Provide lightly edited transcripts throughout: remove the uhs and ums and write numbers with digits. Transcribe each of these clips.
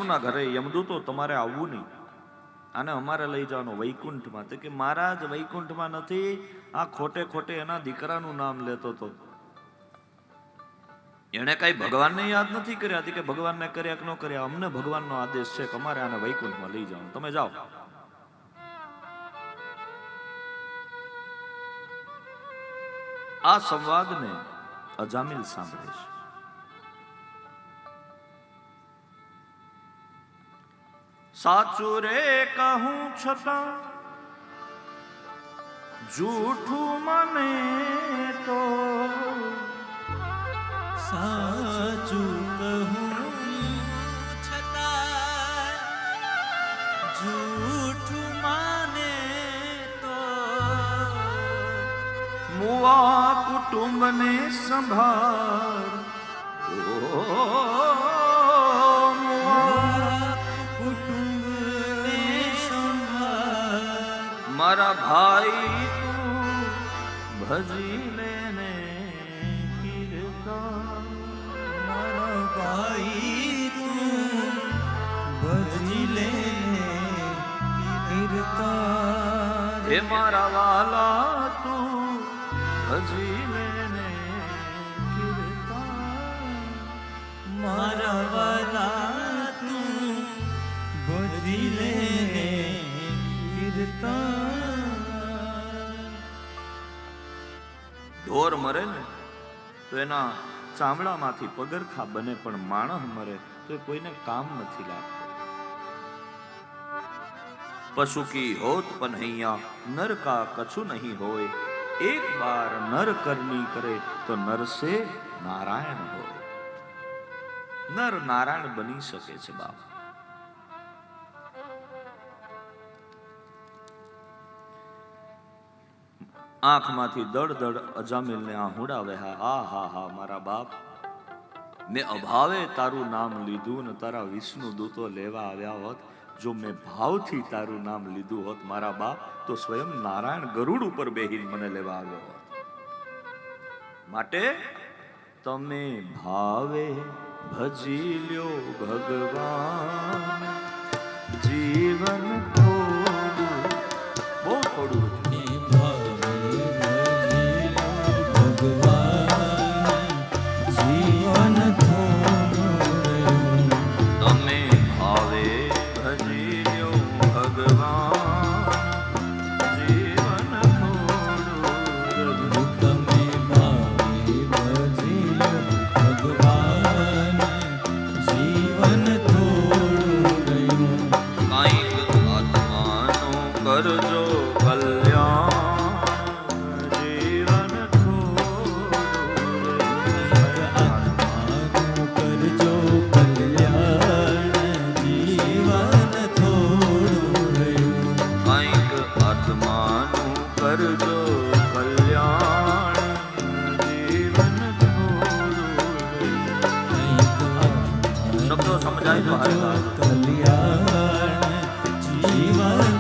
યમરાજના ઘરે યમદૂતો તમારે આવવું નહીં, આને અમારે લઈ જવાનો વૈકુંઠમાં. તો કે મહારાજ વૈકુંઠમાં નથી, આ ખોટે ખોટે એના દીકરાનું નામ લેતો હતો. એને કઈ ભગવાનને યાદ નથી કર્યા, કે ભગવાનને કર્યા કે ન કર્યા, અમને ભગવાનનો આદેશ છે કે અમારે આને વૈકુંઠમાં લઈ જવાનું, તમે જાઓ. આ સંવાદને અજામિલ સાંભળે છે. સાચું રે કહું છતાં જૂઠું મને તો, સાચું કહું છતાં જૂઠું માને તો, મુવા કુટુંબને સંભાળ, કુટુંબને સંભાળ, મારા ભાઈ તું ભજી લેને કીર્તન, મારા ભાઈ તું ભજી લેને કીર્તન, હે મારા વાલા તું ભજી લેને કીર્તન, મારા વાલા તું ભજી લેને કીર્તન. ઢોર મરે ને તો એના ચામડામાંથી પગરખા બને, પણ માણસ મરે તો એ કોઈને કામ નથી લાગતું. પશુ કી હોત પનૈયા નર કા કછું નહીં હોય, એક બાર નર કરની કરે તો નર સે નારાયણ હોય. નર નારાયણ બની શકે છે બાપ. આંખમાંથી દડ દડ અજામિલને આહુડા વહ્યા. હા હા હા મારા બાપ, મેં અભાવે તારું નામ લીધું ને તારા વિષ્ણુ દૂતો લેવા આવ્યા હોત. જો મેં ભાવથી તારું નામ લીધું હોત મારા બાપ, તો સ્વયં નારાયણ ગરુડ ઉપર બેહીને મને લેવા આવ્યો હોત. માટે તમે ભાવે ભજી લ્યો ભગવાન, જીવન થોડું, બહુ થોડું કરજો કલ્યાણ, જીવન થોડું, કરજો કલ્યાણ, જીવન થોડું રહ્યું. કંઈક આત્માનું કરજો કલ્યાણ, જીવન થોડું. શબ્દો સમજાય તો હાલ કલ્યાણ, જીવન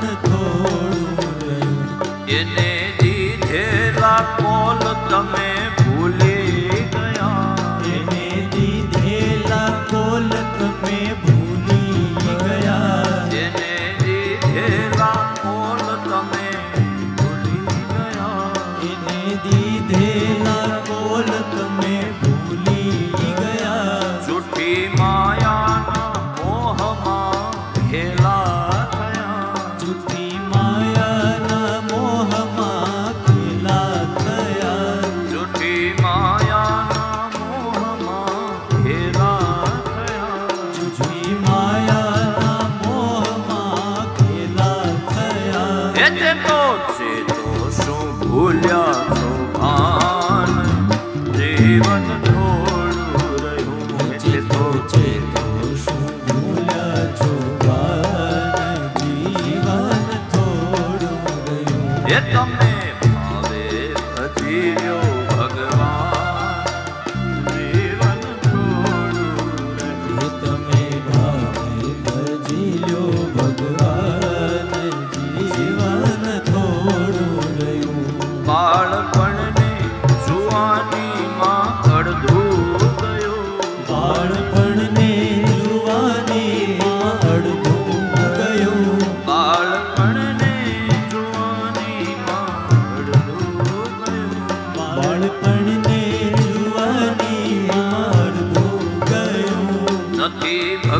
એને દીધેલા કોલ તમે ભૂલી ગયા, એને દીધેલા કોલ તમે ભૂલી ગયા, એને દીધેલા કોલ તમે ભૂલી ગયા, એને દીધેલા કોલ તમે ભૂલી ગયા. જૂઠી માયાના મોહમાં ઘેલા થયા, જૂઠી માયાના મોહમાં ઘેલા થયા, જૂઠી માયાના મોહમાં ઘેલા થયા, જૂઠી માયાના મોહમાં ઘેલા થયા. એટલે તો છે તો શું ભૂલ્યા છો ભાન, જીવન થોડું રહ્યું. એટલે તો છે તો શું ભૂલ્યા છો ભાન, જીવન થોડું રહ્યું. એ તમને ભાવે ભજી લ્યો ભગવાન, જીવન થોડું રહ્યું. તમે ભાવે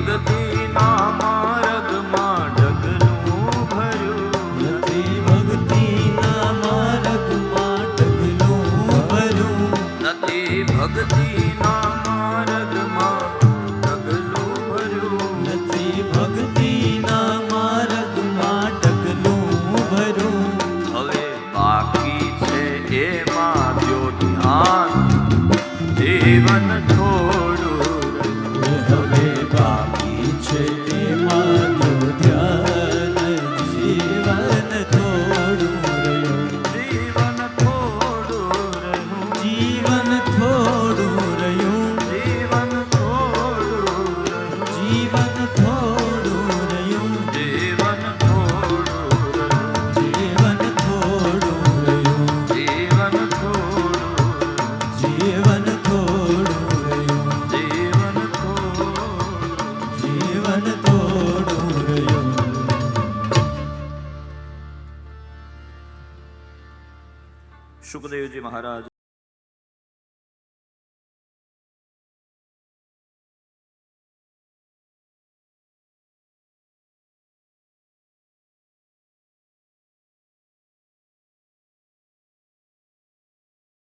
ભક્તિના માર્ગમાં ડગલું ભર્યું નથી ભક્તિના માર્ગમાં ડગલું ભર્યું નથી ભક્તિના માર્ગમાં ડગલું ભર્યું નથી ભક્તિના માર્ગમાં ડગલું ભર્યું હવે બાકી છે એમાં દ્યો ધ્યાન જીવન થોડું હવે બાકી છે એમાં જો ધ્યાન જીવન થોડું રહ્યું જીવન થોડું રહ્યું જીવન થોડું રહ્યું જીવન થોડું રહ્યું જીવન થોડું રહ્યું જીવન થોડું રહ્યું જીવન થોડું રહ્યું જીવન થોડું જીવન થોડું રહ્યું જીવન થોડું જીવન થોડું રહ્યું સુખદેવજી મહારાજ